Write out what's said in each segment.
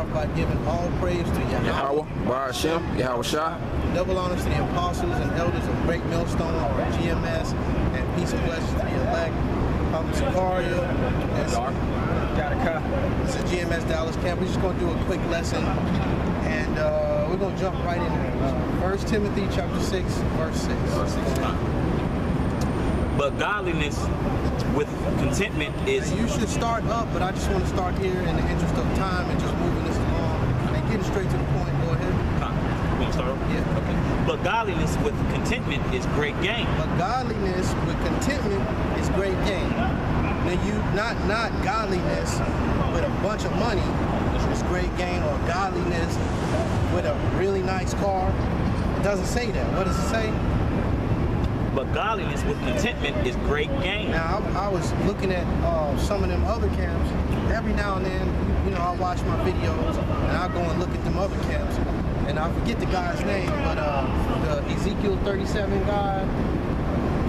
off by giving all praise to Yahweh, Bar Hashem, Yahweh Shah. double honors to the apostles and elders of Great Millstone, or GMS, and peace and blessings to the elect. Sakaria, it's a GMS Dallas camp. We're just going to do a quick lesson, and we're going to jump right in there. 1 Timothy chapter 6, verse 6. But godliness with contentment is... You should start up, but I just want to start here in the interest of time and just moving this along and getting straight to the point. Go ahead. You want to start? Yeah. Okay. But godliness with contentment is great gain. But godliness with contentment is great gain. Now you not godliness with a bunch of money is great gain, or godliness with a really nice car. It doesn't say that. What does it say? But godliness with contentment is great gain. Now, I was looking at some of them other camps. Every now and then, you know, I watch my videos and I go and look at them other camps. And I forget the guy's name, but the Ezekiel 37 guy,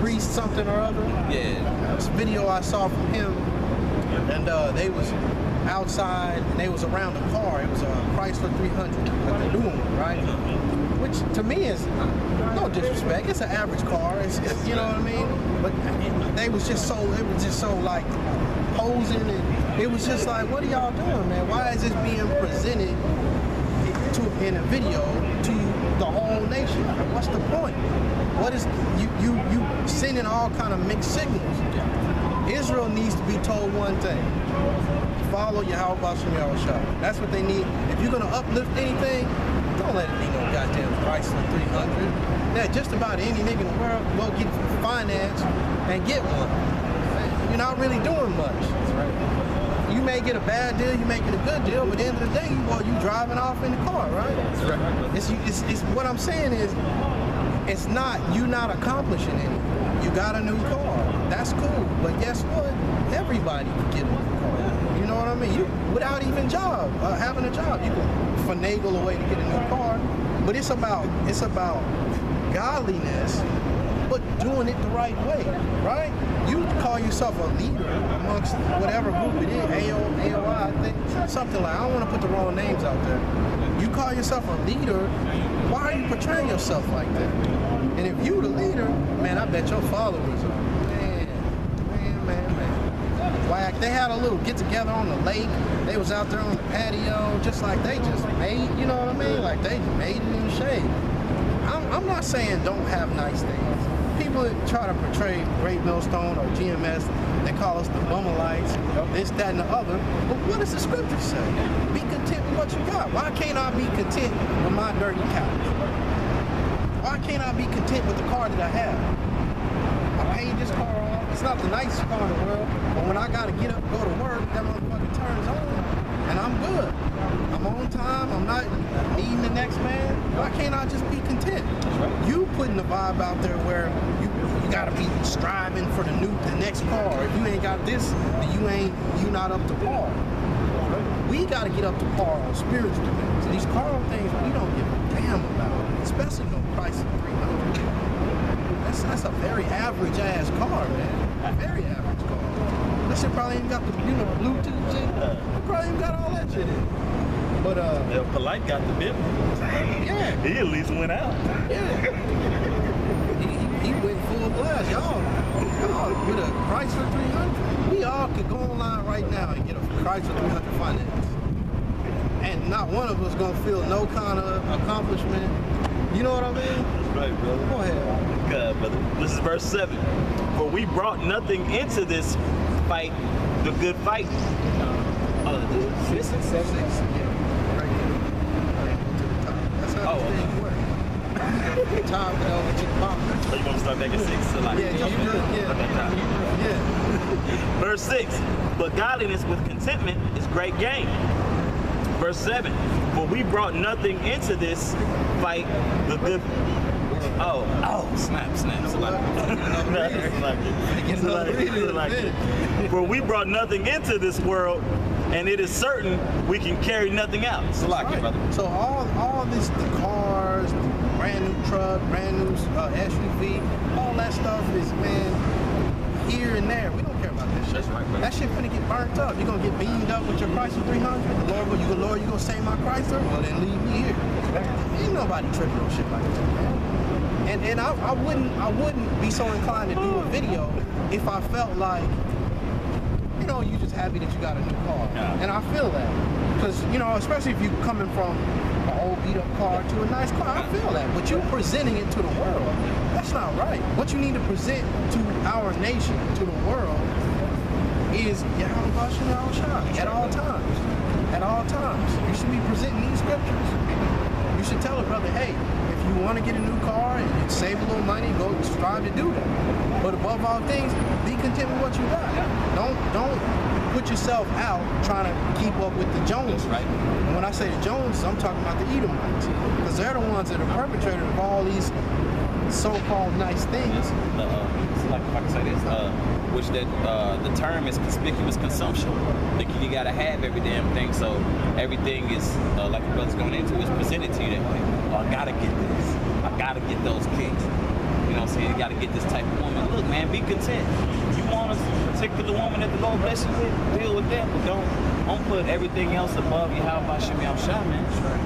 priest something or other. Yeah. This video I saw from him, and they was outside and they was around the car. It was a Chrysler 300, like the new one, right? Which to me is no disrespect. It's an average car. It's you know what I mean. But they was just so like posing, and it was just like, what are y'all doing, man? Why is this being presented in a video to the whole nation? What's the point? What is you sending all kind of mixed signals? Israel needs to be told one thing: follow Yahweh Bashem Yahweh Shah. That's what they need. If you're gonna uplift anything, don't let it be no goddamn Chrysler 300. Yeah, just about any nigga in the world will get finance and get one. You're not really doing much. That's right. You may get a bad deal, you may get a good deal, but at the end of the day, you driving off in the car, right? That's right. It's what I'm saying is, it's not, you're not accomplishing anything. You got a new car. That's cool. But guess what? Everybody can get a new car. You know what I mean? You, without even having a job, you can finagle a way to get a new car. But it's about godliness, but doing it the right way, right? You call yourself a leader amongst whatever group it is, AOI, I think, something like, I don't want to put the wrong names out there. You call yourself a leader, why are you portraying yourself like that? And if you the leader, man, I bet your followers are, man. Like, they had a little get together on the lake. They was out there on the patio, just like they just made, you know what I mean? Like they made it in the shade. I'm not saying don't have nice things. People that try to portray Great Millstone or GMS, they call us the Bumalites, this, that, and the other. But what does the scripture say? Be content with what you got. Why can't I be content with my dirty couch? Why can't I be content with the car that I have? I paid this car off. It's not the nicest car in the world, but when I gotta get up, go to work, that motherfucker turns on, and I'm good. I'm on time. I'm not needing the next man. Why can't I just be content? You putting the vibe out there where you gotta be striving for the next car. If you ain't got this, then you not up to par. We gotta get up to par on spiritual things. These carnal things we don't give a damn about, especially no price of 300. That's a very average ass car, man. A very average car. That shit probably ain't got the Bluetooth shit. Probably ain't got all that shit in. But Polite got the bit. Yeah. He at least went out. Yeah. He went full blast. Y'all with a Chrysler 300. We all could go online right now and get a Chrysler 300 finance. And not one of us gonna feel no kind of accomplishment. You know what I mean? That's right, brother. Go ahead. God, brother. This is verse 7. For we brought nothing into this fight, the good fight. This is 7. Yeah. Right here. To the top. That's how this thing works. Top and over to the bottom. So you want to start back at 6? So like, Yeah, you good. Yeah. Yeah. Verse 6. But godliness with contentment is great gain. Verse 7. For we brought nothing into this fight, the good. Snap. For we brought nothing into this world, and it is certain we can carry nothing out. Right. Brother. So all this, the cars, the brand new truck, brand new SUV, all that stuff is, man, here and there. We don't care about this shit. That's right, brother. That shit finna get burnt up. You're gonna get beamed up with your Chrysler 300. Lord, you gonna save my Chrysler? Well, then leave me here. Ain't nobody tripping on shit like that, man. And I wouldn't be so inclined to do a video if I felt like, you know, you just happy that you got a new car. Yeah. And I feel that. Because, you know, especially if you coming from an old beat up car to a nice car, I feel that. But you presenting it to the world, that's not right. What you need to present to our nation, to the world, is Yahweh Shah at all times. At all times. You should be presenting these scriptures. You should tell a brother, hey, if you want to get a new car and you save a little money, go strive to do that. But above all things, be content with what you got. Don't put yourself out trying to keep up with the Joneses. Right. And when I say the Joneses, I'm talking about the Edomites. Because they're the ones that are perpetrators of all these so-called nice things. Like if I can say this, which that the term is conspicuous consumption. Like you gotta have every damn thing, so everything is like the brother's going into is presented to you that way. Oh, I gotta get this. I gotta get those kicks. You know what I'm saying? You gotta get this type of woman. Look, man, be content. You want a particular woman that the Lord bless you with, deal with that, but don't put everything else above you. How about Shimmy Shah, man? That's right.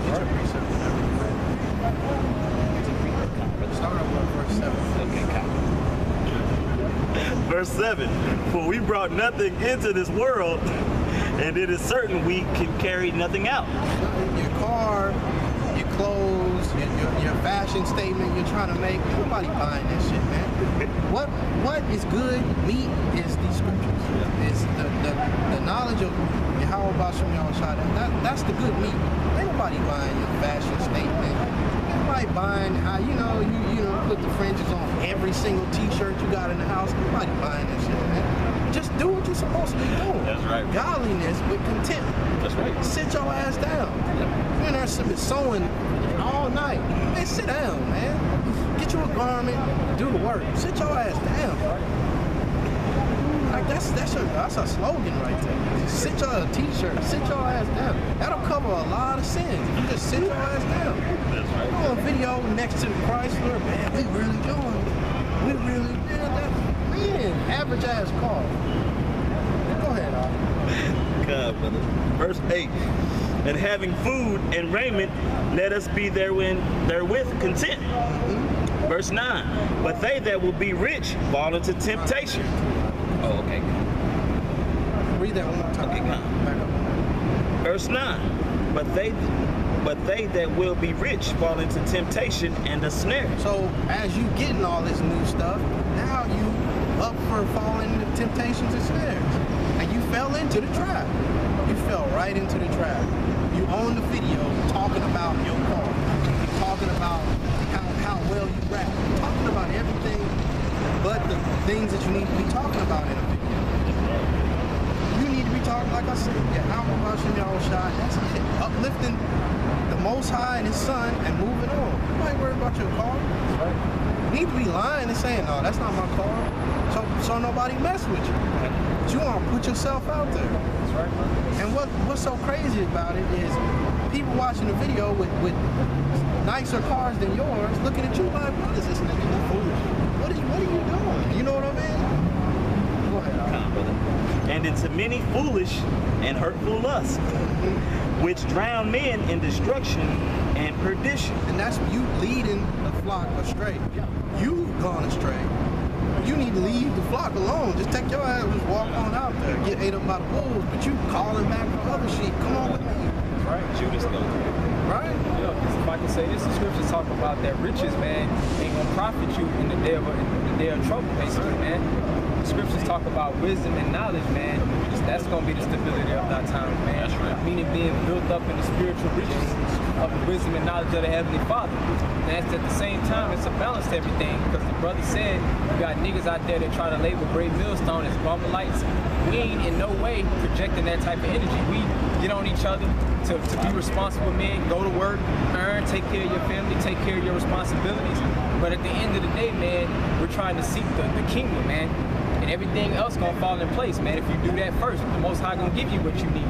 Get your precept and everything. Start off with verse 7. Okay, copy. Verse 7, for we brought nothing into this world, and it is certain we can carry nothing out. Your car, your clothes, your fashion statement you're trying to make, nobody buying that shit, man. What is good meat is these scriptures. It's the knowledge of Yahweh Basham Yahushua. That's the good meat. Ain't nobody buying your fashion statement. Nobody buying how you put the fringes on every single t-shirt you got in the house. Nobody buying that shit, man. Just do what you're supposed to be doing. That's right. Godliness with contentment. That's right. Sit your ass down. You're in there sewing all night. Man, sit down, man. Get you a garment, do the work. Sit your ass down. Like that's a slogan right there. Sit your t-shirt, sit your ass down. That'll cover a lot of sins. If you just sit your ass down. That's right. You on video next to the Chrysler, man, we really doing. We really did that. Man, average ass car. Go ahead, Al. God, brother. Verse 8, and having food and raiment, let us be therewith content. Verse 9, but they that will be rich fall into temptation. Oh, okay. Read that one more time. Okay, come. Back up. Verse 9, but they that will be rich fall into temptation and a snare. So as you getting all this new stuff, now you up for falling into temptations and snares. And you fell into the trap. You fell right into the trap. You own the video talking about your car. You're talking about how well you rap. You're talking about everything but the things that you need to be talking about in a video. You need to be talking, like I said, that's it. Uplifting the Most High and His Son and moving on. You ain't worried about your car. You need to be lying and saying, no, that's not my car. So nobody mess with you. But you want to put yourself out there. That's right, man. And what's so crazy about it is people watching the video with nicer cars than yours looking at you like, what is this nigga? You foolish. What are you doing? You know what I mean? Go ahead, Al. Brother. And into many foolish and hurtful lusts, which drown men in destruction and perdition. And that's you leading the flock astray. You've gone astray. You need to leave the flock alone. Just take your ass and just walk on out there. Get ate up by the wolves, but you calling back the other sheep. Come on with me. Right. Judas goes. Right? Yeah, if I can say this, the scriptures talk about that riches, man, ain't gonna profit you in the day of trouble, basically, man. The scriptures talk about wisdom and knowledge, man. That's gonna be the stability of that time, man. That's right. Meaning being built up in the spiritual riches of the wisdom and knowledge of the Heavenly Father. And that's at the same time, it's a balance to everything, because the brother said, you got niggas out there that try to label Great Millstone as bummer lights. We ain't in no way projecting that type of energy. We get on each other to be responsible men, go to work, earn, take care of your family, take care of your responsibilities. But at the end of the day, man, we're trying to seek the kingdom, man. And everything else gonna fall in place, man. If you do that first, the Most High gonna give you what you need.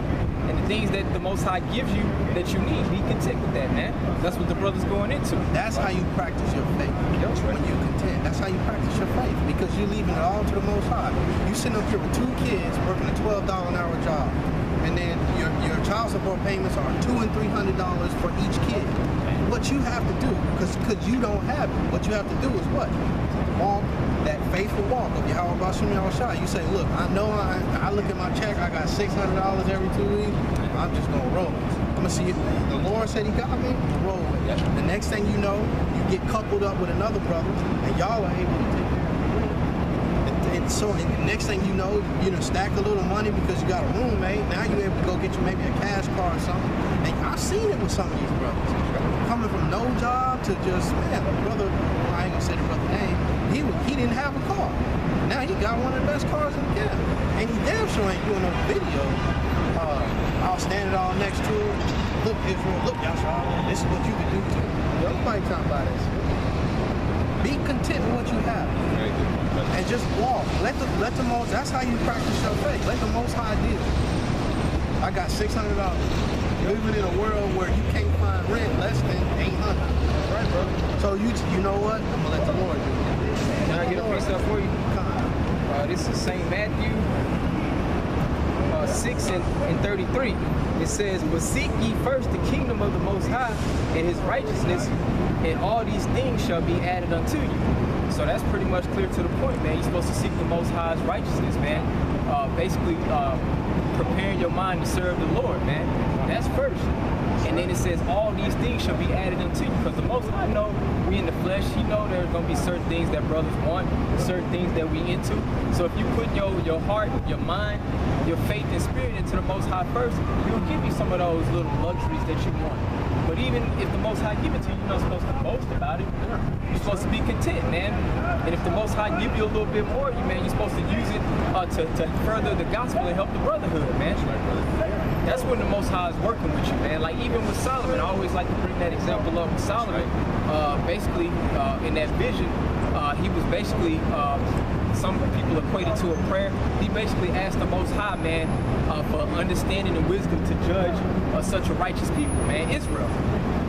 And the things that the Most High gives you that you need, be content with that, man. That's what the brother's going into. That's how you practice your faith. That's right. When you're content. That's how you practice your faith, because you're leaving it all to the Most High. You sitting up here with 2 kids working a $12 an hour job, and then your child support payments are $200 and $300 for each kid. What you have to do, because you don't have it, what you have to do is what? Walk that faithful walk of Yahweh Bashim Yahushua. You say, look, I know I look at my check, I got $600 every 2 weeks. I'm just gonna roll. I'm gonna see if the Lord said He got me. I'm gonna roll with it. The next thing you know, you get coupled up with another brother, and y'all are able to take care of it. And so, the next thing you know, you done stack a little money because you got a roommate. Now you're able to go get you maybe a cash car or something. And I've seen it with some of these brothers. Coming from no job to just, man, brother, I ain't gonna say the brother name, he didn't have a car. Now he got one of the best cars in the camp. And he damn sure ain't doing no video. I'll stand it all next to him. Look, Israel, look, Yahshua, this is what you can do too. Nobody talking about this. Be content with what you have. And just walk. Let the most, that's how you practice your faith. Let the Most High deal. I got $600. Living in a world where you can't find rent less than $800. Right, bro. So you know what? I'm gonna let the Lord do it. Can I get a precept for you? This is St. Matthew 6 and 33. It says, but seek ye first the kingdom of the Most High and His righteousness, and all these things shall be added unto you. So that's pretty much clear to the point, man. You're supposed to seek the Most High's righteousness, man. Basically, preparing your mind to serve the Lord, man. That's first. And then it says, all these things shall be added unto you. Because the Most High know we in the flesh. He know there's going to be certain things that brothers want, certain things that we into. So if you put your heart, your mind, your faith and spirit into the Most High first, He'll give you some of those little luxuries that you want. But even if the Most High give it to you, you're not supposed to boast about it. You're supposed to be content, man. And if the Most High give you a little bit more, you're supposed to use it to further the gospel and help the brotherhood, man. That's when the Most High is working with you, man. Like even with Solomon, I always like to bring that example up with Solomon. Basically, in that vision, he was basically, some people equate it to a prayer. He basically asked the Most High, man, for understanding and wisdom to judge such a righteous people, man, Israel.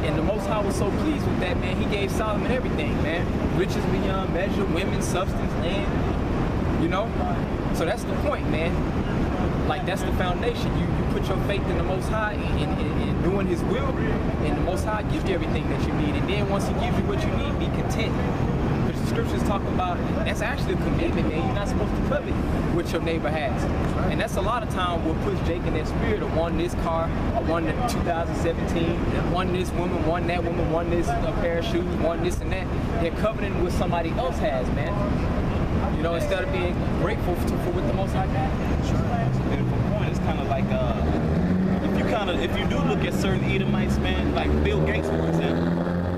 And the Most High was so pleased with that, man. He gave Solomon everything, man. Riches beyond measure, women, substance, land, you know? So that's the point, man. Like, that's the foundation. You put your faith in the Most High in doing His will, and the Most High gives you everything that you need. And then once He gives you what you need, be content. Because the scriptures talk about, that's actually a commitment, man. You're not supposed to covet what your neighbor has. And that's a lot of time what puts Jake in that spirit of wanting this car, or wanting the 2017, wanting this woman, wanting that woman, wanting this pair of shoes, wanting this and that. They're coveting what somebody else has, man. You know, instead of being grateful for what the Most High got. Beautiful point. It's kind of like if you do look at certain Edomites, man, like Bill Gates, for example,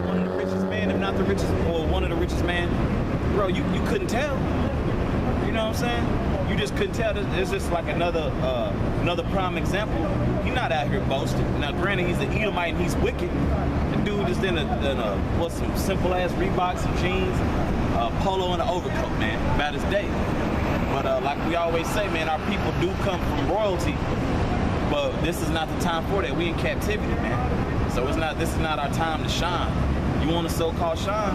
one of the richest man, if not the richest, or one of the richest man, bro, you couldn't tell. You know what I'm saying? You just couldn't tell. It's just like another prime example. He's not out here boasting. Now, granted, he's an Edomite and he's wicked. The dude just in some simple ass Reeboks, some jeans, polo and an overcoat, man, about his day. But like we always say, man, our people do come from royalty, but this is not the time for that. We in captivity, man. So this is not our time to shine. You want to so-called shine?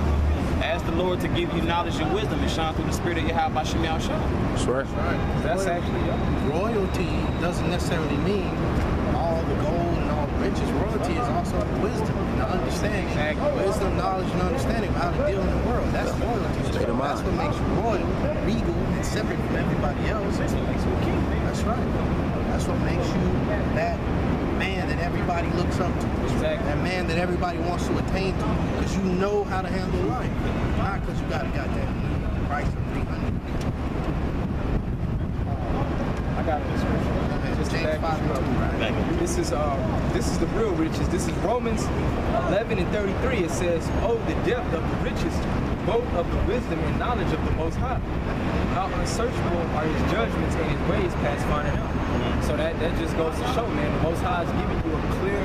Ask the Lord to give you knowledge and wisdom and shine through the spirit of Yahweh Bashim Yahushua. That's right. That's actually, royalty doesn't necessarily mean all the gold and all the riches. Royalty is also wisdom and understanding. Wisdom, knowledge, and understanding of how to deal in the world. That's royalty. That's what makes you royal, regal, and separate from everybody else. That's what makes you a king. That's right. That's what makes you that man that everybody looks up to. Exactly. That man that everybody wants to attain to. Because you know how to handle life. Not because you got a goddamn price of 300. I got a description. Just to back you up. This is the real riches. This is Romans 11 and 33. It says, oh, the depth of the riches, both of the wisdom and knowledge of the Most High. How unsearchable are His judgments and His ways past finding out. So that just goes to show, man, the Most High is giving you a clear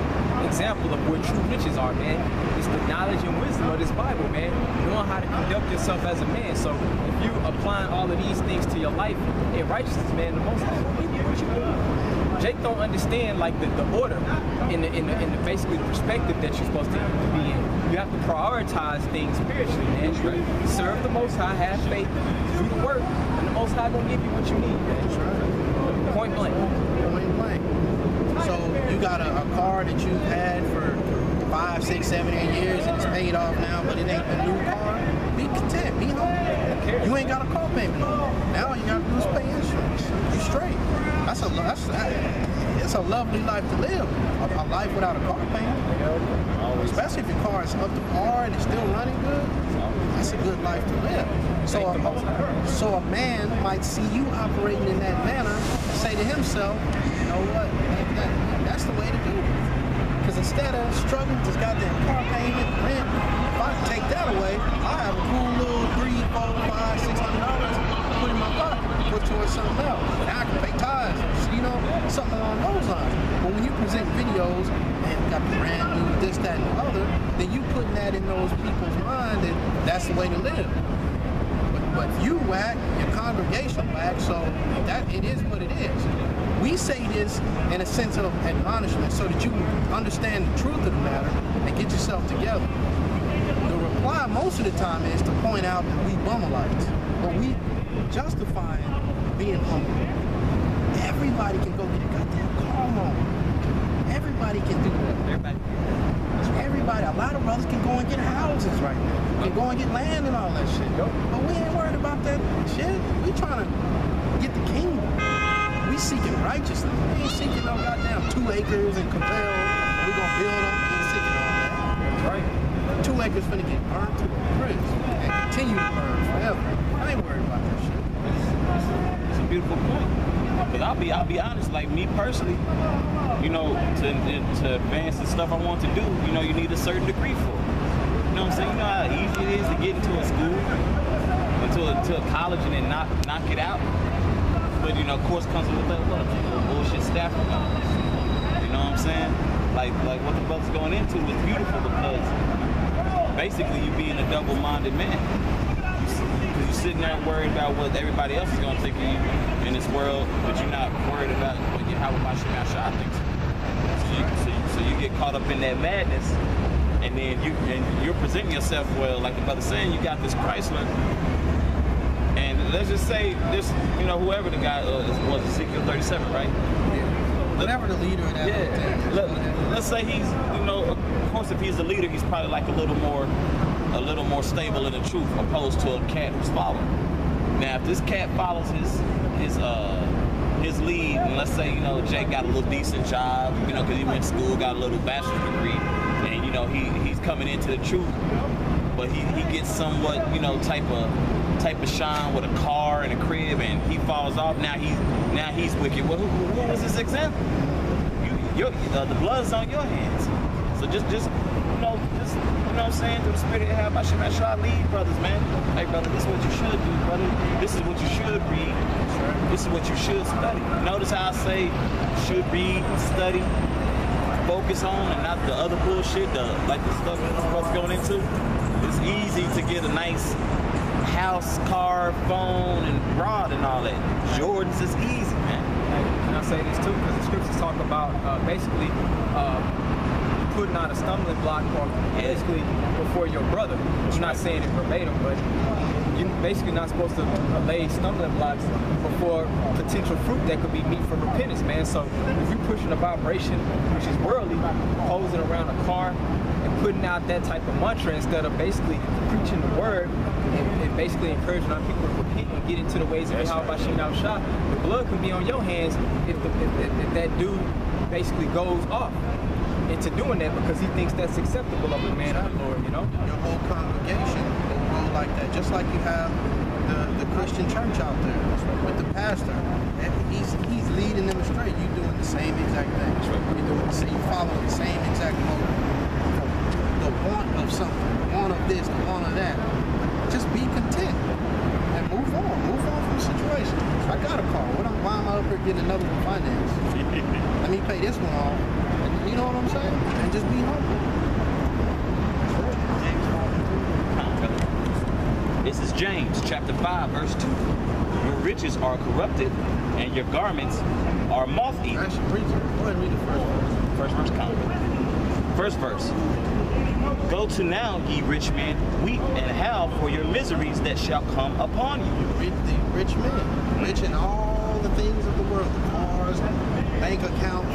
example of what true riches are, man. It's the knowledge and wisdom of this Bible, man. Knowing how to conduct yourself as a man. So if you applying all of these things to your life in righteousness, man, the Most High will give you what you need. Jake don't understand like the order in the basically the perspective that you're supposed to be in. You have to prioritize things spiritually, man. Serve the Most High, have faith, do the work, and the Most High gonna give you what you need, man. That's right. Point blank. Point blank. So you got a car that you've had for 5, 6, 7, 8 years and it's paid off now, but it ain't a new car. Be content, be humble. You ain't got a car payment on it. Now all you gotta do is pay insurance. You straight. It's a lovely life to live. A life without a car payment. Especially if your car is up to par and it's still running good. That's a good life to live. So a man might see you operating in that manner and say to himself, you know what, that's the way to do it. Because instead of struggling with this goddamn car payment, rent, if I take that away, I have a cool little $300, $400, $500, $600 put in my pocket, put towards something else. Now I can pay tithes, you know, something along those lines. But when you present videos and got brand new this, that, and the other, then you putting that in those people's mind that that's the way to live. But you whack, your congregation whack, so that it is what it is. We say this in a sense of admonishment so that you understand the truth of the matter and get yourself together. The reply most of the time is to point out that we bumalites, but we justifying being humble. Everybody can go get a goddamn car loan. Everybody can do that. Everybody. A lot of brothers can go and get houses right now. Can go and get land and all that shit. But we ain't worried about that shit. We trying to get the kingdom. We seeking righteousness. We ain't seeking no goddamn 2 acres and Cabell. We gonna build them. We ain't seeking all that. That's right. 2 acres finna get burned to the crisp and continue to burn forever. I ain't worried about that shit. It's a beautiful point. But I'll be honest, like me personally, you know, to advance the stuff I want to do, you know, you need a certain degree for it. You know what I'm saying? You know how easy it is to get into a school, into a college and then knock it out. But you know, of course, comes with that bullshit staff. You know what I'm saying? Like what the brother's going into is beautiful because basically you being a double-minded man. Because you're sitting there worried about what everybody else is going to think of you in this world, but you're not worried about how Shah thinks. So you get caught up in that madness, and then you're presenting yourself well, like the brother saying, you got this Chrysler. And let's just say this, you know, whoever the guy was Ezekiel 37, right? Yeah. Whatever the leader of that. Yeah. Let's say he's, you know, of course, if he's the leader, he's probably like a little more stable in the truth, opposed to a cat who's following. Now, if this cat follows his lead, and let's say, you know, Jake got a little decent job, you know, because he went to school, got a little bachelor's degree, and you know he's coming into the truth, but he gets somewhat, you know, type of shine with a car and a crib, and he falls off. Now he's wicked. Well, who was this example? The blood's on your hands. So just you know what I'm saying, through the spirit of how Shah lead brothers, man. Hey brother, this is what you should do, brother. This is what you should read. This is what you should study. Notice how I say should read, study, focus on, and not the other bullshit, like the stuff that this brother's going into. It's easy to get a nice house, car, phone, and rod and all that. Jordan's is easy, man. Can I say this too? Because the scriptures talk about basically putting out a stumbling block or basically before your brother. I'm not saying it verbatim, but you're basically not supposed to lay stumbling blocks before potential fruit that could be meat for repentance, man. So if you're pushing a vibration, which is worldly, posing around a car and putting out that type of mantra instead of basically preaching the word and basically encouraging our people to repent and get into the ways of Yahweh Shah, the blood could be on your hands if that dude basically goes off into doing that because he thinks that's acceptable of a man of the Lord, you know? Your whole congregation will go like that, just like you have the Christian church out there with the pastor. He's leading them astray. You're doing the same exact thing. You're doing the same, following the same exact motive. The want of something, the want of this, the want of that. Just be content and move on. Move on from the situation. I got a car. Why am I up here getting another one financed? Let me pay this one off. You know what I'm saying? And just be humble. This is James chapter 5, verse 2. Your riches are corrupted, and your garments are moth-eaten. Actually, go ahead and read the first verse. First verse, count. First verse. Go to now, ye rich men, weep and howl for your miseries that shall come upon you. The rich men, rich in all the things of the world, the cars, bank accounts,